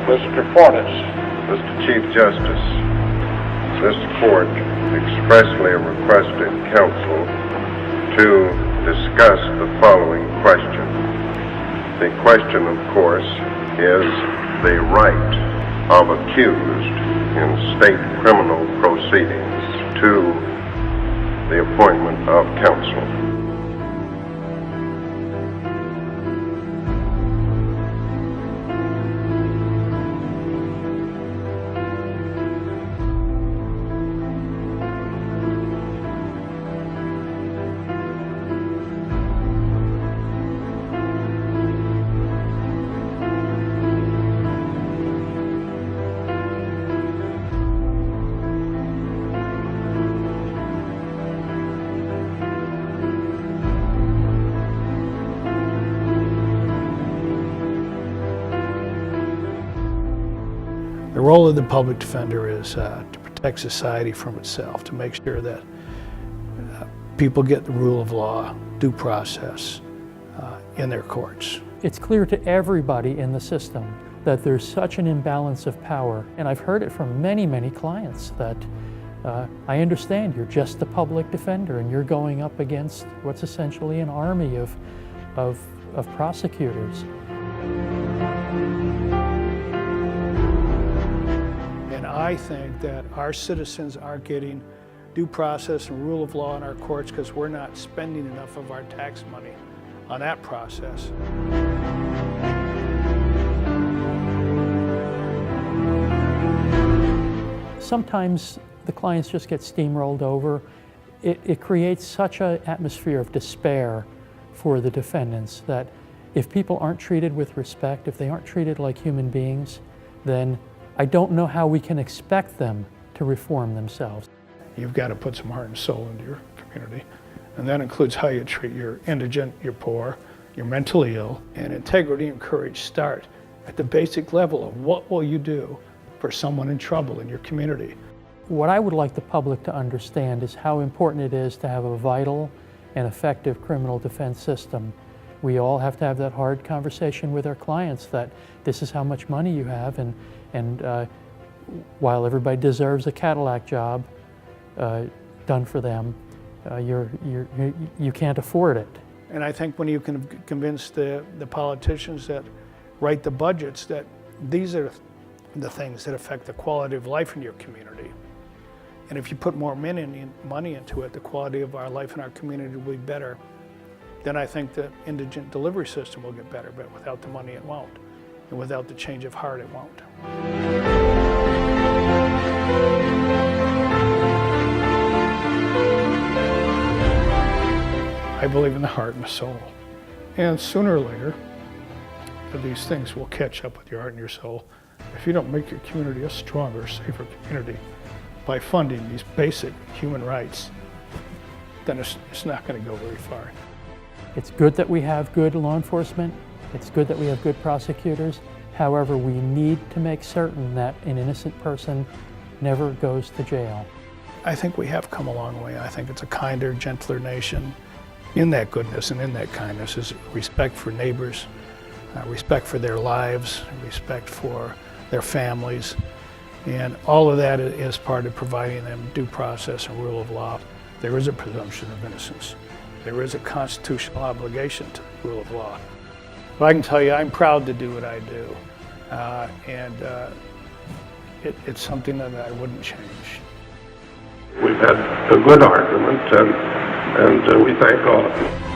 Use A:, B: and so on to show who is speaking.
A: Mr. Fornes.
B: Mr. Chief Justice, this court expressly requested counsel to discuss the following question. The question, of course, is the right of accused in state criminal proceedings to the appointment of counsel.
C: The role of the public defender is to protect society from itself, to make sure that people get the rule of law, due process in their courts.
D: It's clear to everybody in the system that there's such an imbalance of power, and I've heard it from many, many clients that I understand you're just the public defender and you're going up against what's essentially an army of prosecutors.
C: And I think that our citizens aren't getting due process and rule of law in our courts because we're not spending enough of our tax money on that process.
D: Sometimes the clients just get steamrolled over. It creates such an atmosphere of despair for the defendants that if people aren't treated with respect, if they aren't treated like human beings, then I don't know how we can expect them to reform themselves.
C: You've got to put some heart and soul into your community. And that includes how you treat your indigent, your poor, your mentally ill. And integrity and courage start at the basic level of what will you do for someone in trouble in your community.
D: What I would like the public to understand is how important it is to have a vital and effective criminal defense system. We all have to have that hard conversation with our clients that this is how much money you have, and while everybody deserves a Cadillac job done for them, you can't afford it.
C: And I think when you can convince the politicians that write the budgets that these are the things that affect the quality of life in your community. And if you put more money into it, the quality of our life in our community will be better. Then I think the indigent delivery system will get better, but without the money it won't. And without the change of heart it won't. I believe in the heart and the soul. And sooner or later, these things will catch up with your heart and your soul. If you don't make your community a stronger, safer community by funding these basic human rights, then it's not going to go very far.
D: It's good that we have good law enforcement. It's good that we have good prosecutors. However, we need to make certain that an innocent person never goes to jail.
C: I think we have come a long way. I think it's a kinder, gentler nation. In that goodness and in that kindness is respect for neighbors, respect for their lives, respect for their families. And all of that is part of providing them due process and rule of law. There is a presumption of innocence. There is a constitutional obligation to the rule of law. But I can tell you, I'm proud to do what I do. It's something that I wouldn't change.
B: We've had a good argument, and we thank all of you.